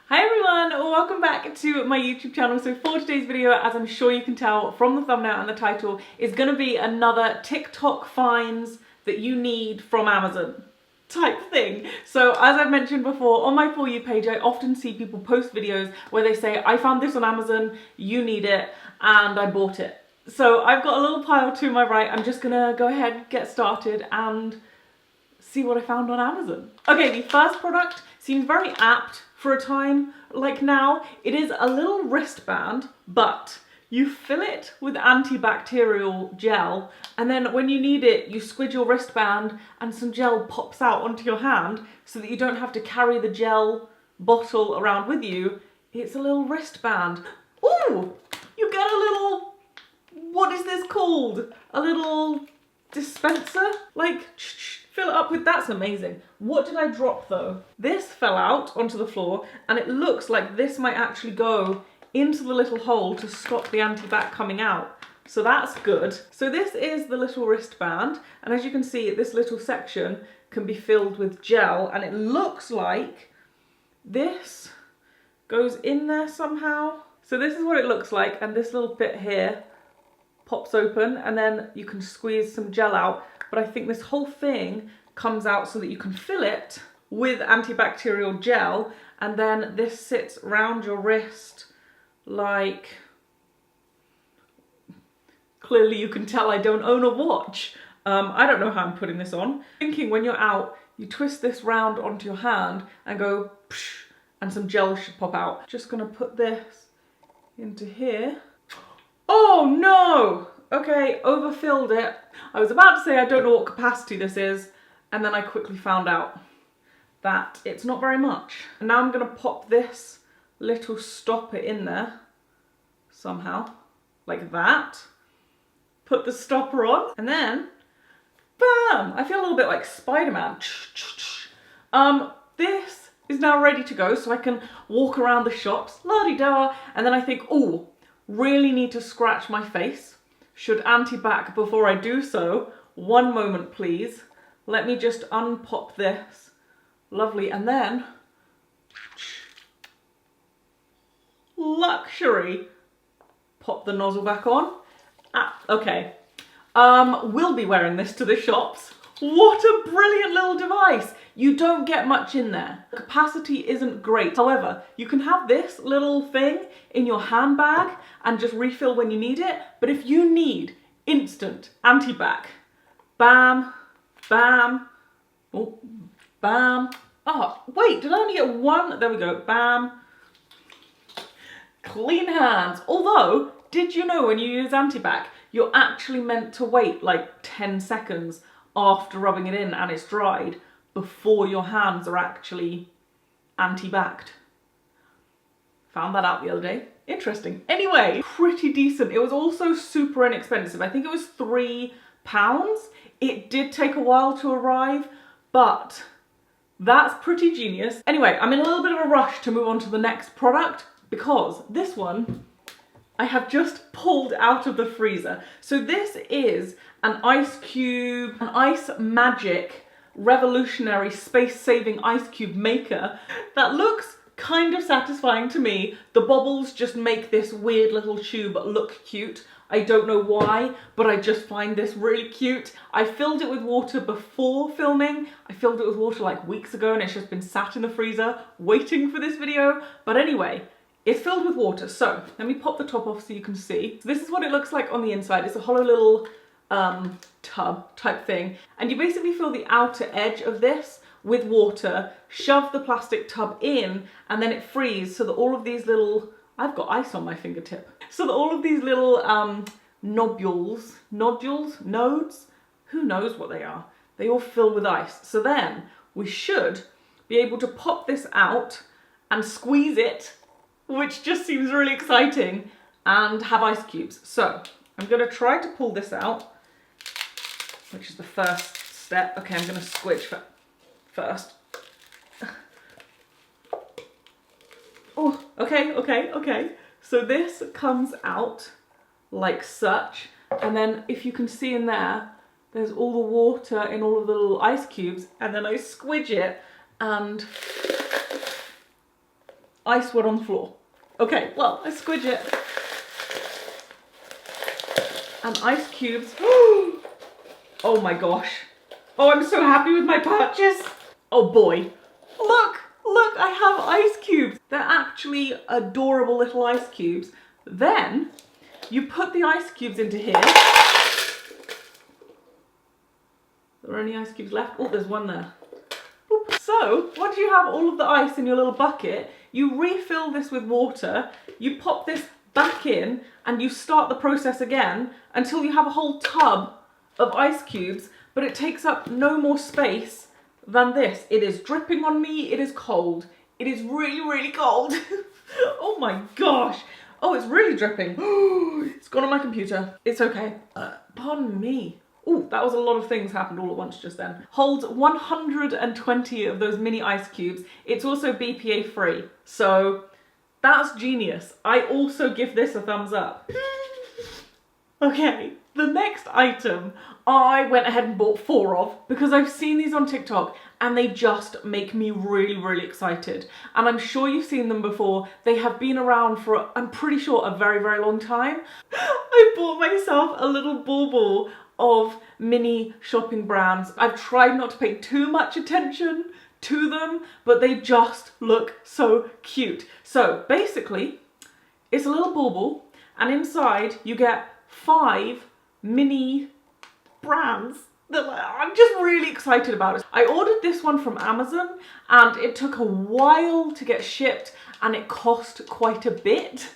Hi everyone, welcome back to my YouTube channel. So for today's video, as I'm sure you can tell from the thumbnail and the title, is going to be another TikTok finds that you need from Amazon type thing. So as I've mentioned before, on my For You page, I often see people post videos where they say, I found this on Amazon, you need it, and I bought it. So I've got a little pile to my right. I'm just gonna go ahead, get started, and see what I found on Amazon. Okay, the first product seems very apt for a time like now. It is a little wristband, but you fill it with antibacterial gel, and then when you need it, you squidge your wristband and some gel pops out onto your hand so that you don't have to carry the gel bottle around with you. It's a little wristband. Ooh, you get a little, what is this called? A little dispenser? Like, fill it up with, that's amazing. What did I drop though? This fell out onto the floor and it looks like this might actually go into the little hole to stop the antibac coming out. So that's good. So this is the little wristband, and as you can see, this little section can be filled with gel, and it looks like this goes in there somehow. So this is what it looks like, and this little bit here pops open and then you can squeeze some gel out. But I think this whole thing comes out so that you can fill it with antibacterial gel, and then this sits round your wrist like, clearly you can tell I don't own a watch. I don't know how I'm putting this on. Thinking when you're out, you twist this round onto your hand and go psh, and some gel should pop out. Just gonna put this into here. Oh no! Okay, overfilled it. I was about to say I don't know what capacity this is, and then I quickly found out that it's not very much. And now I'm gonna pop this little stopper in there somehow, like that. Put the stopper on, and then, bam! I feel a little bit like Spider-Man. This is now ready to go, so I can walk around the shops, la-di-da, and then I think, oh, really need to scratch my face. Should anti-bac before I do so. One moment, please. Let me just unpop this. Lovely, and then, luxury. Pop the nozzle back on. Ah, okay. We'll be wearing this to the shops. What a brilliant little device. You don't get much in there. The capacity isn't great. However, you can have this little thing in your handbag and just refill when you need it. But if you need instant anti-bac, bam, bam, oh, bam. Oh, wait, did I only get one? There we go, bam. Clean hands. Although, did you know when you use anti-bac, you're actually meant to wait like 10 seconds after rubbing it in and it's dried before your hands are actually anti-backed. Found that out the other day. Interesting. Anyway, pretty decent. It was also super inexpensive. I think it was £3. It did take a while to arrive, but that's pretty genius. Anyway, I'm in a little bit of a rush to move on to the next product because this one I have just pulled out of the freezer. So this is an ice cube, an Ice Magic revolutionary space-saving ice cube maker that looks kind of satisfying to me. The bubbles just make this weird little tube look cute. I don't know why, but I just find this really cute. I filled it with water before filming. I filled it with water like weeks ago and it's just been sat in the freezer waiting for this video. But anyway, it's filled with water. So let me pop the top off so you can see. So this is what it looks like on the inside. It's a hollow little tub type thing, and you basically fill the outer edge of this with water, shove the plastic tub in, and then it freezes so that all of these little, I've got ice on my fingertip, so that all of these little nodes, who knows what they are, they all fill with ice. So then we should be able to pop this out and squeeze it, which just seems really exciting, and have ice cubes. So I'm gonna try to pull this out, which is the first step. Okay, I'm gonna squidge first. Oh, okay. So this comes out like such, and then if you can see in there, there's all the water in all of the little ice cubes, and then I squidge it and ice went on the floor. Okay, well, I squidge it. And ice cubes. Oh my gosh. Oh, I'm so happy with my purchase. Oh boy. Look, I have ice cubes. They're actually adorable little ice cubes. Then you put the ice cubes into here. Are there any ice cubes left? Oh, there's one there. Boop. So, once you have all of the ice in your little bucket, you refill this with water, you pop this back in, and you start the process again until you have a whole tub of ice cubes, but it takes up no more space than this. It is dripping on me, it is cold. It is really, really cold. Oh my gosh. Oh, it's really dripping. It's gone on my computer. It's okay. Pardon me. Oh, that was a lot of things happened all at once just then. Holds 120 of those mini ice cubes. It's also BPA free. So that's genius. I also give this a thumbs up. Okay, the next item I went ahead and bought 4 of because I've seen these on TikTok and they just make me really, really excited. And I'm sure you've seen them before. They have been around for, I'm pretty sure, a very, very long time. I bought myself a little bauble of mini shopping brands. I've tried not to pay too much attention to them, but they just look so cute. So basically, it's a little bauble, and inside you get 5 mini brands that I'm just really excited about. I ordered this one from Amazon, and it took a while to get shipped, and it cost quite a bit,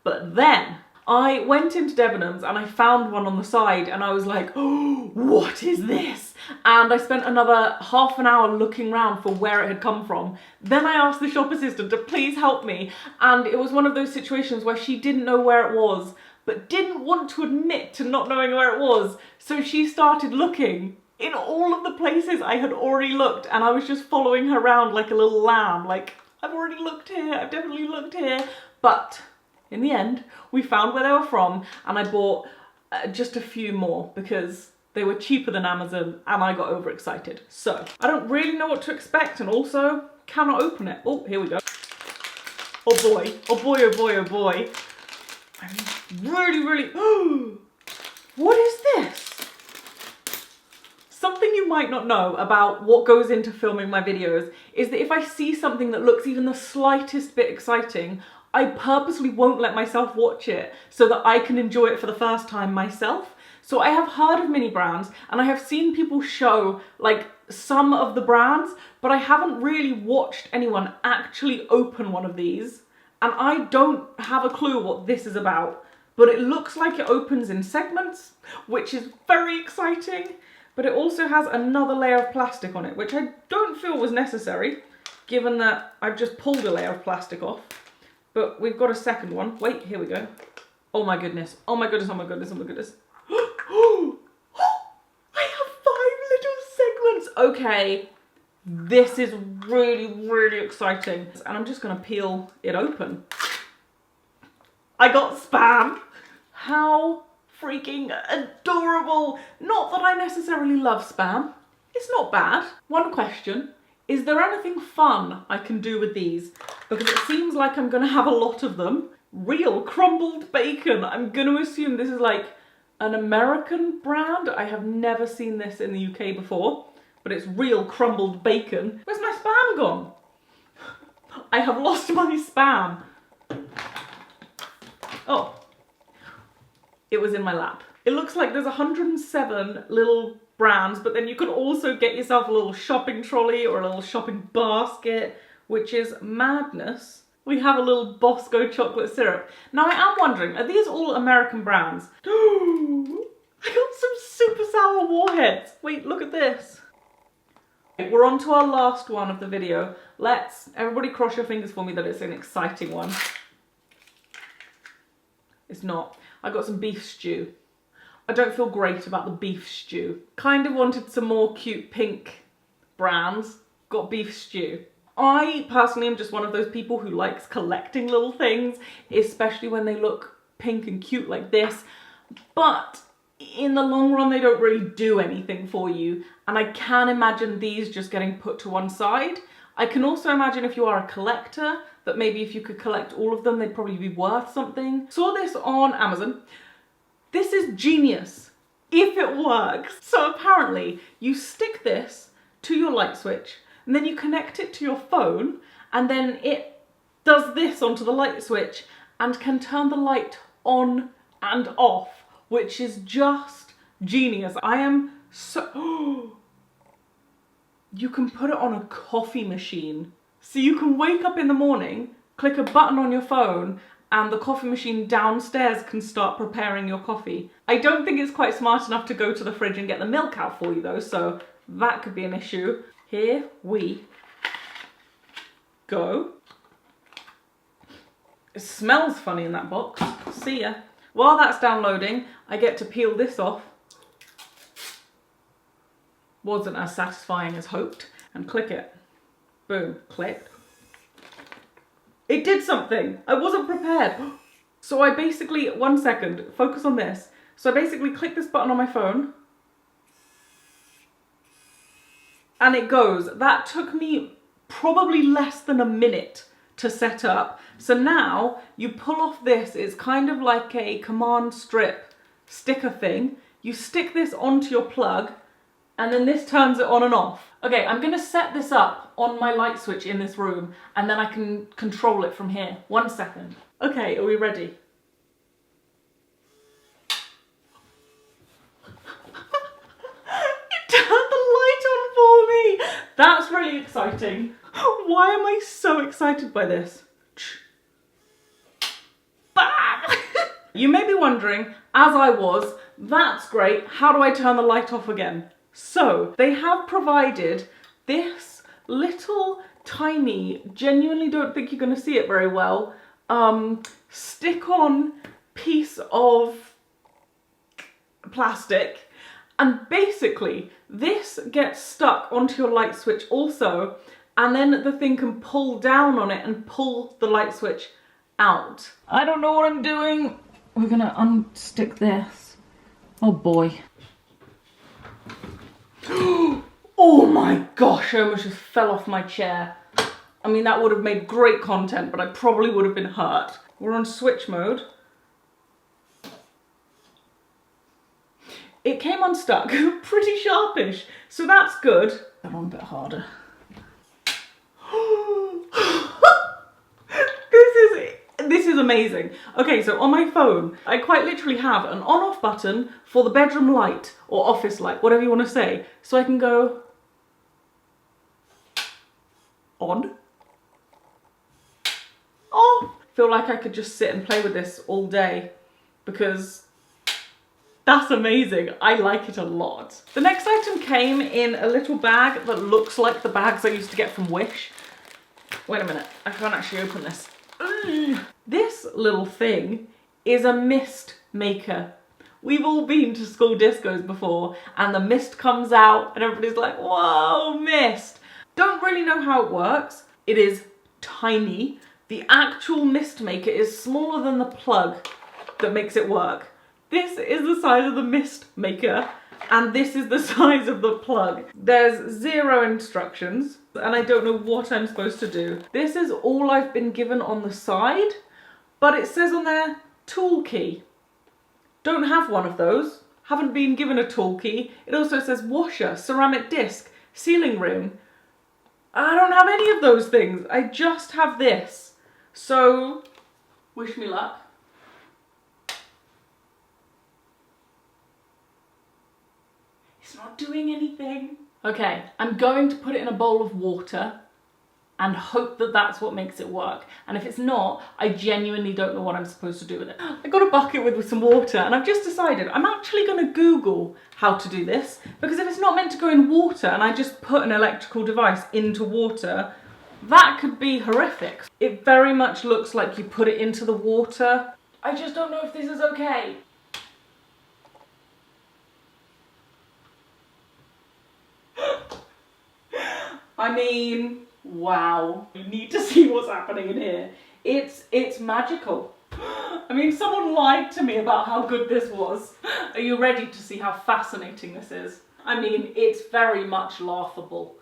but then I went into Debenhams and I found one on the side and I was like, oh, what is this? And I spent another half an hour looking around for where it had come from. Then I asked the shop assistant to please help me, and it was one of those situations where she didn't know where it was but didn't want to admit to not knowing where it was. So she started looking in all of the places I had already looked, and I was just following her around like a little lamb. Like, I've already looked here, I've definitely looked here. But in the end, we found where they were from, and I bought just a few more because they were cheaper than Amazon and I got overexcited. So I don't really know what to expect, and also cannot open it. Oh, here we go. Oh boy, oh boy, oh boy, oh boy. I'm really, what is this? Something you might not know about what goes into filming my videos is that if I see something that looks even the slightest bit exciting, I purposely won't let myself watch it so that I can enjoy it for the first time myself. So I have heard of mini brands and I have seen people show like some of the brands, but I haven't really watched anyone actually open one of these. And I don't have a clue what this is about, but it looks like it opens in segments, which is very exciting. But it also has another layer of plastic on it, which I don't feel was necessary, given that I've just pulled a layer of plastic off. But we've got a second one. Wait, here we go. Oh my goodness. Oh my goodness, oh my goodness, oh my goodness. I have 5 little segments. Okay, this is really, really exciting. And I'm just gonna peel it open. I got Spam. How freaking adorable. Not that I necessarily love Spam. It's not bad. One question. Is there anything fun I can do with these? Because it seems like I'm gonna have a lot of them. Real crumbled bacon. I'm gonna assume this is like an American brand. I have never seen this in the UK before, but it's real crumbled bacon. Where's my Spam gone? I have lost my Spam. Oh, it was in my lap. It looks like there's 107 little brands, but then you could also get yourself a little shopping trolley or a little shopping basket, which is madness. We have a little Bosco chocolate syrup. Now I am wondering, are these all American brands? I got some super sour warheads. Wait, look at this. We're on to our last one of the video. Let's, everybody cross your fingers for me that it's an exciting one. It's not. I got some beef stew. I don't feel great about the beef stew. Kind of wanted some more cute pink brands. Got beef stew. I personally am just one of those people who likes collecting little things, especially when they look pink and cute like this. But in the long run, they don't really do anything for you. And I can imagine these just getting put to one side. I can also imagine if you are a collector that maybe if you could collect all of them, they'd probably be worth something. Saw this on Amazon. This is genius, if it works. So apparently you stick this to your light switch and then you connect it to your phone and then it does this onto the light switch and can turn the light on and off, which is just genius. I am so... You can put it on a coffee machine. So you can wake up in the morning, click a button on your phone, and the coffee machine downstairs can start preparing your coffee. I don't think it's quite smart enough to go to the fridge and get the milk out for you though, so that could be an issue. Here we go. It smells funny in that box. See ya. While that's downloading, I get to peel this off. Wasn't as satisfying as hoped. And click it. Boom, clicked. It did something. I wasn't prepared. So I basically, 1 second, focus on this. So I basically click this button on my phone. And it goes. That took me probably less than a minute to set up. So now you pull off this, it's kind of like a command strip sticker thing. You stick this onto your plug and then this turns it on and off. Okay, I'm gonna set this up on my light switch in this room and then I can control it from here. 1 second. Okay, are we ready? It turned the light on for me! That's really exciting. Why am I so excited by this? You may be wondering, as I was, that's great, how do I turn the light off again? So, they have provided this little tiny, genuinely don't think you're going to see it very well, stick-on piece of plastic. And basically, this gets stuck onto your light switch also, and then the thing can pull down on it and pull the light switch out. I don't know what I'm doing. We're gonna unstick this. Oh boy. Oh my gosh, I almost just fell off my chair. I mean, that would have made great content, but I probably would have been hurt. We're on switch mode. It came unstuck, pretty sharpish, so that's good. That one a bit harder. This is amazing. Okay, so on my phone, I quite literally have an on-off button for the bedroom light or office light, whatever you want to say. So I can go on, off. I feel like I could just sit and play with this all day because that's amazing. I like it a lot. The next item came in a little bag that looks like the bags I used to get from Wish. Wait a minute, I can't actually open this. This little thing is a mist maker. We've all been to school discos before and the mist comes out and everybody's like, whoa, mist. Don't really know how it works. It is tiny. The actual mist maker is smaller than the plug that makes it work. This is the size of the mist maker and this is the size of the plug. There's 0 instructions and I don't know what I'm supposed to do. This is all I've been given on the side, but it says on there, tool key. Don't have one of those. Haven't been given a tool key. It also says washer, ceramic disc, sealing ring. I don't have any of those things. I just have this. So, wish me luck. It's not doing anything. Okay, I'm going to put it in a bowl of water and hope that that's what makes it work. And if it's not, I genuinely don't know what I'm supposed to do with it. I got a bucket with some water and I've just decided I'm actually going to Google how to do this, because if it's not meant to go in water and I just put an electrical device into water, that could be horrific. It very much looks like you put it into the water. I just don't know if this is okay. I mean, wow. You need to see what's happening in here. It's magical. I mean, someone lied to me about how good this was. Are you ready to see how fascinating this is? I mean, it's very much laughable.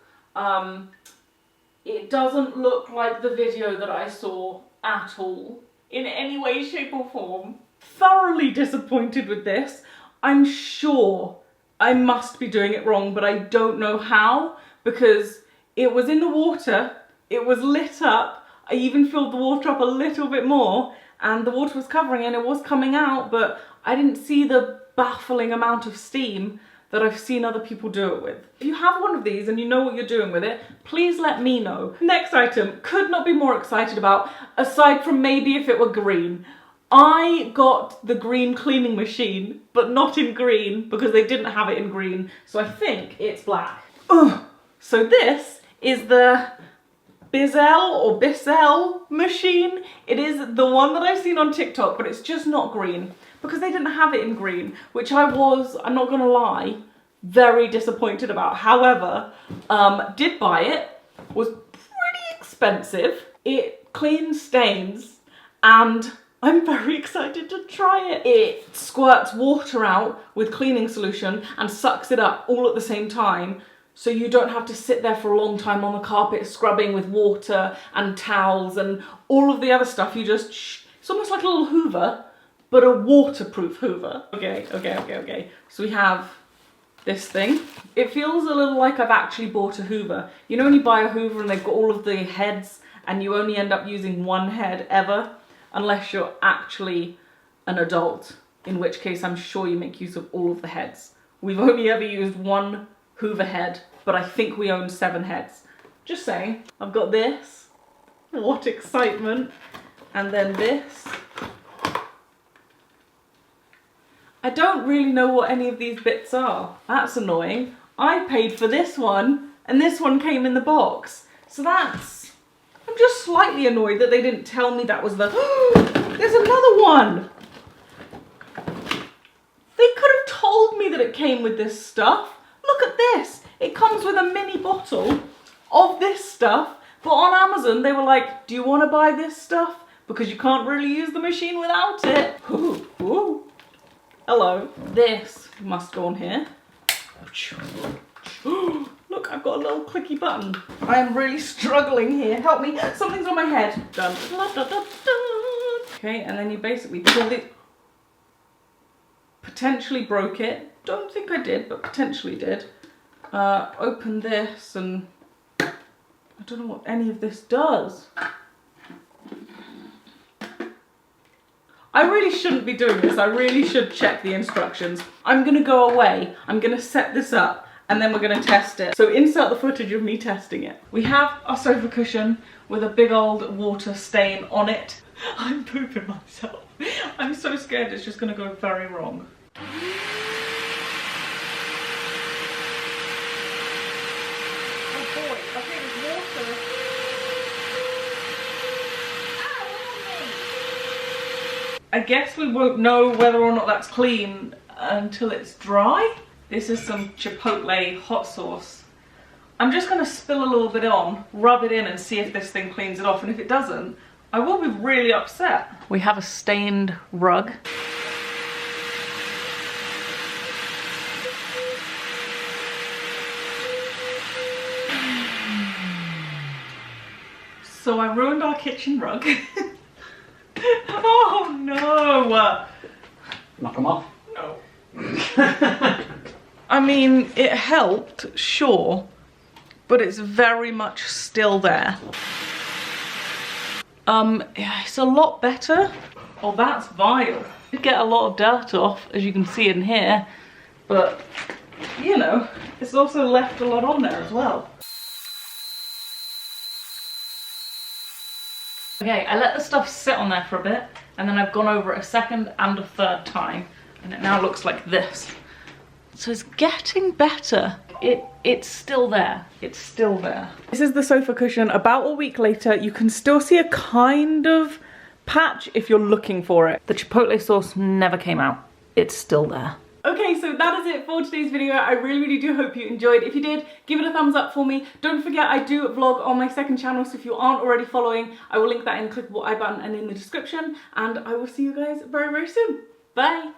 It doesn't look like the video that I saw at all, in any way, shape or form. Thoroughly disappointed with this. I'm sure I must be doing it wrong, but I don't know how, because it was in the water, it was lit up, I even filled the water up a little bit more, and the water was covering and it was coming out, but I didn't see the baffling amount of steam that I've seen other people do it with. If you have one of these and you know what you're doing with it, please let me know. Next item, could not be more excited about, aside from maybe if it were green. I got the green cleaning machine, but not in green because they didn't have it in green, so I think it's black. Ugh. So this is the Bissell machine. It is the one that I've seen on TikTok, but it's just not green because they didn't have it in green, which I was, I'm not gonna lie, very disappointed about. However, did buy it, was pretty expensive. It cleans stains and I'm very excited to try it. It squirts water out with cleaning solution and sucks it up all at the same time, so you don't have to sit there for a long time on the carpet scrubbing with water and towels and all of the other stuff. You just, it's almost like a little Hoover, but a waterproof Hoover. Okay. So we have this thing. It feels a little like I've actually bought a Hoover. You know when you buy a Hoover and they've got all of the heads and you only end up using one head ever? Unless you're actually an adult, in which case I'm sure you make use of all of the heads. We've only ever used one Hoover head, but I think we own 7 heads. Just saying. I've got this. What excitement. And then this. I don't really know what any of these bits are. That's annoying. I paid for this one, and this one came in the box. So that's... I'm just slightly annoyed that they didn't tell me that was the... There's another one! They could have told me that it came with this stuff. Look at this. It comes with a mini bottle of this stuff, but on Amazon they were like, do you want to buy this stuff? Because you can't really use the machine without it. Ooh, ooh. Hello. This must go on here. Look, I've got a little clicky button. I am really struggling here. Help me. Something's on my head. Dun, dun, dun, dun, dun. Okay, and then you basically pull it. Potentially broke it. Don't think I did, but potentially did. Open this and I don't know what any of this does. I really shouldn't be doing this. I really should check the instructions. I'm gonna go away. I'm gonna set this up and then we're gonna test it. So insert the footage of me testing it. We have our sofa cushion with a big old water stain on it. I'm pooping myself. I'm so scared it's just gonna go very wrong. Oh boy, okay, there's water. I guess we won't know whether or not that's clean until it's dry. This is some Chipotle hot sauce. I'm just gonna spill a little bit on, rub it in and see if this thing cleans it off, and if it doesn't, I will be really upset. We have a stained rug. So I ruined our kitchen rug. Oh no! Knock them off. No. I mean, it helped, sure, but it's very much still there. Yeah, it's a lot better. Oh, that's vile. You get a lot of dirt off, as you can see in here, but, you know, it's also left a lot on there as well. Okay, I let the stuff sit on there for a bit, and then I've gone over it a second and a third time, and it now looks like this. So it's getting better. It's still there. It's still there. This is the sofa cushion. About a week later, you can still see a kind of patch if you're looking for it. The Chipotle sauce never came out. It's still there. Okay, so that is it for today's video. I really do hope you enjoyed. If you did, give it a thumbs up for me. Don't forget I do vlog on my second channel, so if you aren't already following, I will link that in the clickable I button and in the description, and I will see you guys very soon. Bye!